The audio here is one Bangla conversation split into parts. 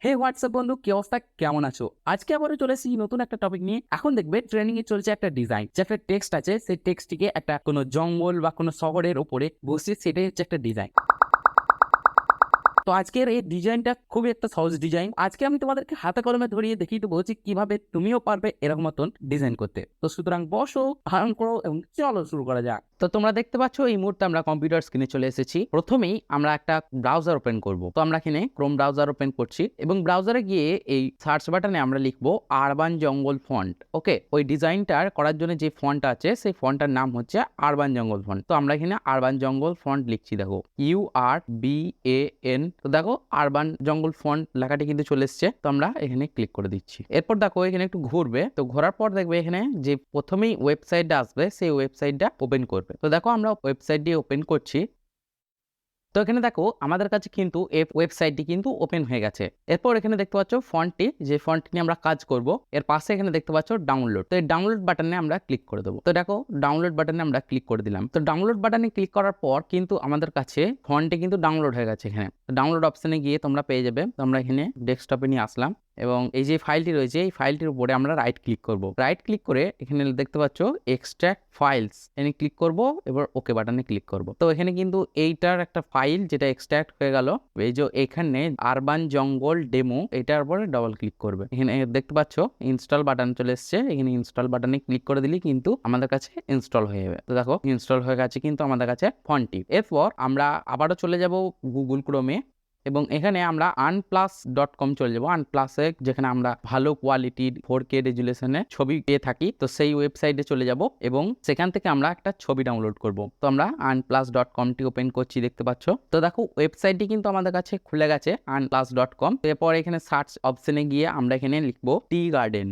হে হোয়াটসঅ্যাপ বন্ধু, কি অবস্থা, কেমন আছো? আজকে আবারও চলে এসেছি নতুন একটা টপিক নিয়ে। এখন দেখবে ট্রেনিং এ চলছে একটা ডিজাইন, যে একটা টেক্সট আছে, সেই টেক্সটটিকে একটা কোনো জঙ্গল বা কোনো শহরের উপরে বসিয়ে, সেটাই হচ্ছে একটা ডিজাইন। তো আজকের এই ডিজাইনটা খুবই একটা সহজ ডিজাইন। আজকে আমি তোমাদেরকে হাতে কলমে ধরিয়ে দেখিয়ে দেবো যে কিভাবে তুমিও পারবে এরকম মতন ডিজাইন করতে। তো সুতরাং বসো, ধারণ করো এবং চলো শুরু করা যাক। তো তোমরা দেখতে পাচ্ছ এই মুহূর্তে আমরা কম্পিউটার স্ক্রিনে চলে এসেছি। প্রথমেই আমরা একটা ব্রাউজার ওপেন করব। তো আমরা এখানে ক্রোম ব্রাউজার ওপেন করছি এবং ব্রাউজারে গিয়ে এই সার্চ বাটনে আমরা লিখবো আরবান জঙ্গল ফন্ট। ওকে, ওই ডিজাইনটার করার জন্য যে ফন্টটা আছে সেই ফন্টটার নাম হচ্ছে আরবান জঙ্গল ফন্ট। তো আমরা এখানে আরবান জঙ্গল ফন্ট লিখছি, দেখো URBAN। তো দেখো আরবান জঙ্গল ফন্ট লেখাটি কিন্তু চলে এসছে। তো আমরা এখানে ক্লিক করে দিচ্ছি। এরপর দেখো এখানে একটু ঘুরবে, তো ঘোরার পর দেখবে এখানে যে প্রথমেই ওয়েবসাইটটা আসবে সেই ওয়েবসাইটটা ওপেন করবে। তো দেখো আমরা ওয়েবসাইটটি ওপেন করছি। তো এখানে দেখো আমাদের কাছে কিন্তু এই ওয়েবসাইটটি কিন্তু ওপেন হয়ে গেছে। এরপর এখানে দেখতে পাচ্ছ ফন্টটি, যে ফন্টটি নিয়ে আমরা কাজ করব, এর পাশে এখানে দেখতে পাচ্ছ ডাউনলোড। তো এই ডাউনলোড বাটনে আমরা ক্লিক করে দেবো। তো দেখো ডাউনলোড বাটনে আমরা ক্লিক করে দিলাম। তো ডাউনলোড বাটনে ক্লিক করার পর কিন্তু আমাদের কাছে ফন্টটি কিন্তু ডাউনলোড হয়ে গেছে। এখানে ডাউনলোড অপশনে গিয়ে তোমরা পেয়ে যাবে। তো আমরা এখানে ডেস্কটপে নিয়ে আসলাম এবং এই যে ফাইলটি রয়েছে এই ফাইলটির উপরে আমরা রাইট ক্লিক করব। রাইট ক্লিক করে এখানে দেখতে পাচ্ছ এক্সট্রাক্ট ফাইলস, এখানে ক্লিক করব, এবার ওকে বাটনে ক্লিক করব। তো এখানে কিন্তু এইটার একটা ফাইল যেটা এক্সট্রাক্ট হয়ে গেল, এই যে এখানে আরবান জঙ্গল ডেমো, এটার উপরে ডবল ক্লিক করবে। এখানে দেখতে পাচ্ছ ইনস্টল বাটন চলে এসছে। এখানে ইনস্টল বাটনে ক্লিক করে দিলে কিন্তু আমাদের কাছে ইনস্টল হয়ে যাবে। তো দেখো ইনস্টল হয়ে গেছে কিন্তু আমাদের কাছে ফন্টটি। এরপর আমরা আবারও চলে যাব গুগল ক্রোমে এবং এখানে আমরা unplus.com চলে যাবো। আনপ্লাসে যেখানে আমরা ভালো কোয়ালিটির 4K রেজুলেশনে ছবি পেয়ে থাকি, তো সেই ওয়েবসাইটে চলে যাব এবং সেখান থেকে আমরা একটা ছবি ডাউনলোড করব। তো আমরা unplus.com-টি ওপেন করছি, দেখতে পাচ্ছ। তো দেখো ওয়েবসাইটটি কিন্তু আমাদের কাছে খুলে গেছে unplus.com। এরপর এখানে সার্চ অপশনে গিয়ে আমরা এখানে লিখবো টি গার্ডেন।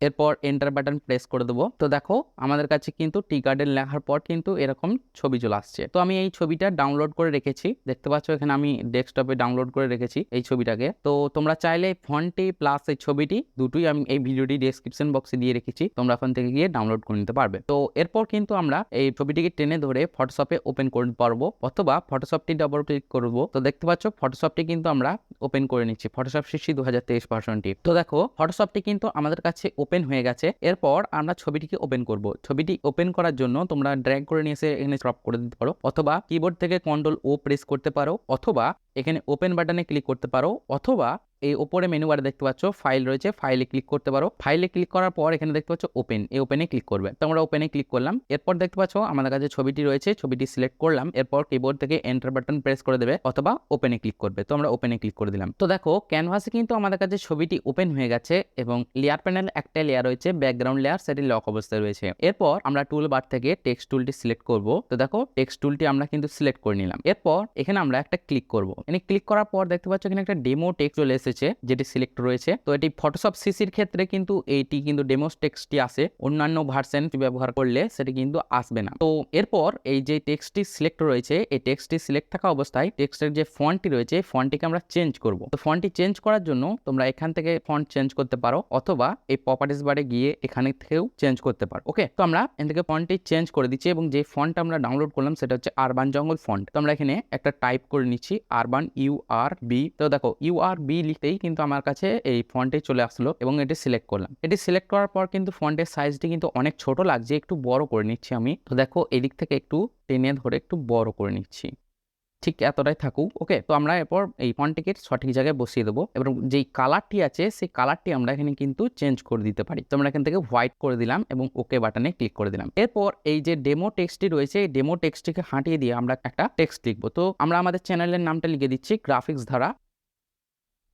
এরপর এন্টার বাটন প্রেস করে দেবো। তো দেখো আমাদের কাছে কিন্তু টি গার্ডেন লেখার পর কিন্তু এরকম ছবি চলে আসছে। তো আমি এই ছবিটা ডাউনলোড করে রেখেছি, দেখতে পাচ্ছ এখানে আমি ডেস্কটপে ডাউনলোড করে রেখেছি এই ছবিটাকে। তো তোমরা চাইলে ফন্টটি প্লাস এই ছবিটি দুটোই আমি এই ভিডিওটি ডেসক্রিপশন বক্সে দিয়ে রেখেছি, তোমরা ওখান থেকে গিয়ে ডাউনলোড করে নিতে পারবে। তো এরপর কিন্তু আমরা এই ছবিটিকে টেনে ধরে ফটোশপে ওপেন করতে পারবো অথবা ফটোশপটি ডাবল ক্লিক করবো। তো দেখতে পাচ্ছ ফটোশপটি কিন্তু আমরা ওপেন করে নিচ্ছি, ফটোশপ শিশি 2023 ভার্সনটি। তো দেখো ফটোশপটি কিন্তু আমাদের কাছে ওপেন হয়ে গেছে। এরপর আমরা ছবিটিকে ওপেন করব। ছবিটি ওপেন করার জন্য তোমরা ড্র্যাগ করে নিয়ে এসে এখানে ক্রপ করে দিতে পারো, অথবা কিবোর্ড থেকে Ctrl+O প্রেস করতে পারো, অথবা এখানে ওপেন বাটনে ক্লিক করতে পারো, অথবা এই উপরে মেনু বারে দেখতে পাচ্ছ ফাইল রয়েছে, ফাইলে ক্লিক করতে পারো। ফাইলে ক্লিক করার পর এখানে দেখতে পাচ্ছ ওপেন, এই ওপেনে ক্লিক করবে। তো আমরা ওপেনে ক্লিক করলাম। এরপর দেখতে পাচ্ছ আমাদের কাছে ছবিটি রয়েছে, ছবিটি সিলেক্ট করলাম। এরপর কিবোর্ড থেকে এন্টার বাটন প্রেস করে দেবে অথবা ওপেনে ক্লিক করবে। তো আমরা ওপেনে ক্লিক করে দিলাম। তো দেখো ক্যানভাসে কিন্তু আমাদের কাছে ছবিটি ওপেন হয়ে গেছে এবং লেয়ার প্যানেল একটা লেয়ার রয়েছে, ব্যাকগ্রাউন্ড লেয়ার, সেটি লক অবস্থায় রয়েছে। এরপর আমরা টুল বার থেকে টেক্সট টুলটি সিলেক্ট করব। তো দেখো টেক্সট টুলটি আমরা কিন্তু সিলেক্ট করে নিলাম। এরপর এখানে আমরা একটা ক্লিক করব। এখানে ক্লিক করার পর দেখতে পাচ্ছ এখানে একটা ডেমো টেক্সট চলে এসেছে, যেটি সিলেক্ট রয়েছে। তো এটি ফটোশপ সিসির ক্ষেত্রে কিন্তু এইটি কিন্তু ডেমো টেক্সটটি আসে, অন্যান্য ভার্সন ব্যবহার করলে সেটি কিন্তু আসবে না। তো এরপর এই যে টেক্সটটি সিলেক্ট রয়েছে, এই টেক্সটটি সিলেক্ট থাকা অবস্থায় টেক্সটের যে ফন্টটি রয়েছে ফন্টটিকে আমরা চেঞ্জ করব। তো ফন্টটি চেঞ্জ করার জন্য তোমরা এখান থেকে ফন্ট চেঞ্জ করতে পারো, অথবা এই প্রপার্টিজ বারে গিয়ে এখানে থেকেও চেঞ্জ করতে পারো। ওকে, তো আমরা এখান থেকে ফন্টটি চেঞ্জ করে দিচ্ছি এবং যে ফন্টটা আমরা ডাউনলোড করলাম সেটা হচ্ছে আরবান জঙ্গল ফন্ট। তো আমরা এখানে একটা টাইপ করে নিচ্ছি আরবান URB। তো দেখো URB লিখতেই কিন্তু আমার কাছে এই ফন্টে চলে আসলো এবং এটি সিলেক্ট করলাম। এটি সিলেক্ট করার পর কিন্তু ফন্টের সাইজটি কিন্তু অনেক ছোট লাগছে, একটু বড় করে নিচ্ছি আমি। তো দেখো এদিক থেকে একটু টেনে ধরে একটু বড় করে নিচ্ছি, ঠিক এতটাই থাকুক। ওকে, তো আমরা এরপর এই ফন্টটিকে সঠিক জায়গায় বসিয়ে দেবো এবং যেই কালারটি আছে সেই কালারটি আমরা এখানে কিন্তু চেঞ্জ করে দিতে পারি। তো আমরা এখান থেকে হোয়াইট করে দিলাম এবং ওকে বাটনে ক্লিক করে দিলাম। এরপর এই যে ডেমো টেক্সটটি রয়েছে এই ডেমো টেক্সটটিকে হাঁটিয়ে দিয়ে আমরা একটা টেক্সট লিখবো। তো আমরা আমাদের চ্যানেলের নামটা লিখে দিচ্ছি গ্রাফিক্স ধারা।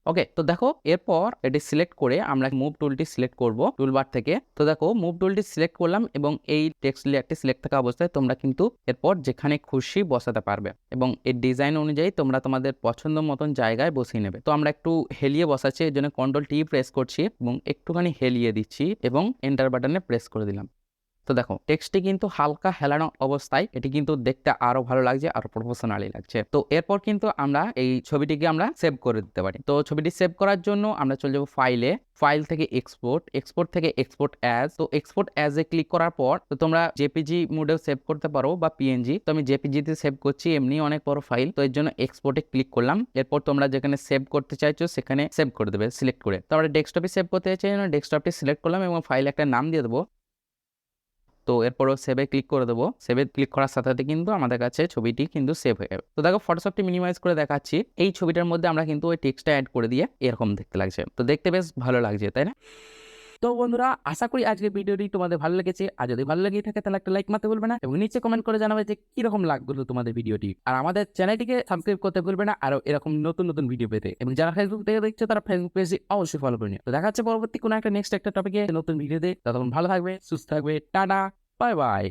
ওকে, তো দেখো এরপর এটি সিলেক্ট করে আমরা মুভ টুলটি সিলেক্ট করব টুলবার থেকে। তো দেখো মুভ টুলটি সিলেক্ট করলাম এবং এই টেক্সট লেয়ারটি সিলেক্ট থাকা অবস্থায় তোমরা কিন্তু এরপর যেখানে খুশি বসাতে পারবে এবং এই ডিজাইন অনুযায়ী তোমরা তোমাদের পছন্দ মতন জায়গায় বসিয়ে নেবে। তো আমরা একটু হেলিয়ে বসাচ্ছি, এর জন্য Ctrl+T প্রেস করছি এবং একটুখানি হেলিয়ে দিচ্ছি এবং এন্টার বাটনে প্রেস করে দিলাম। তো দেখো টেক্সটটি কিন্তু হালকা হেলানো অবস্থায় এটি কিন্তু দেখতে আরো ভালো লাগছে, আরো প্রফেশনালি লাগছে। তো এরপর কিন্তু আমরা এই ছবিটিকে আমরা সেভ করে দিতে পারি। তো ছবিটি সেভ করার জন্য আমরা চলে যাবো ফাইলে, ফাইল থেকে এক্সপোর্ট, এক্সপোর্ট থেকে এক্সপোর্ট অ্যাজ। তো এক্সপোর্ট অ্যাজ এ ক্লিক করার পর তো তোমরা জেপিজি মোডেও সেভ করতে পারো বা পিএনজি। তো আমি জেপিজি তে সেভ করছি, এমনি অনেক বড় ফাইল, তো এর জন্য এক্সপোর্টে ক্লিক করলাম। এরপর তোমরা যেখানে সেভ করতে চাইছো সেখানে সেভ করে দেবে সিলেক্ট করে। তারপরে ডেস্কটপে সেভ করতে চাই, ডেস্কটপটি সিলেক্ট করলাম এবং ফাইলে একটা নাম দিয়ে দেবো। তো এরপরও সেভে ক্লিক করে দেবো। সেভে ক্লিক করার সাথে সাথে কিন্তু আমাদের কাছে ছবিটি কিন্তু সেভ হয়ে যাবে। তো দেখো ফটোশপটি মিনিমাইজ করে দেখাচ্ছি। এই ছবিটার মধ্যে আমরা কিন্তু ওই টেক্সটটা অ্যাড করে দিয়ে এরকম দেখতে লাগছে। তো দেখতে বেশ ভালো লাগছে, তাই না? তো বন্ধুরা, আশা করি আজকের ভিডিওটি তোমাদের ভালো লেগেছে। আর যদি ভালো লেগে থাকে তাহলে একটা লাইক মারতে ভুলবে না এবং নিচে কমেন্ট করে জানাবে যে কিরকম লাগলো তোমাদের ভিডিওটি। আর আমাদের চ্যানেলটিকে সাবস্ক্রাইব করতে ভুলবে না আরো এরকম নতুন নতুন ভিডিও পেতে। এবং যারা ফেসবুক থেকে দেখছো তারা ফেসবুক পেজে অবশ্যই ফলো করে নিও। তো দেখা হচ্ছে পরবর্তী কোনো একটা নেক্সট একটা টপিকে নতুন ভিডিওতে। ততক্ষণ ভালো থাকবে, সুস্থ থাকবে, টাটা, বাই বাই।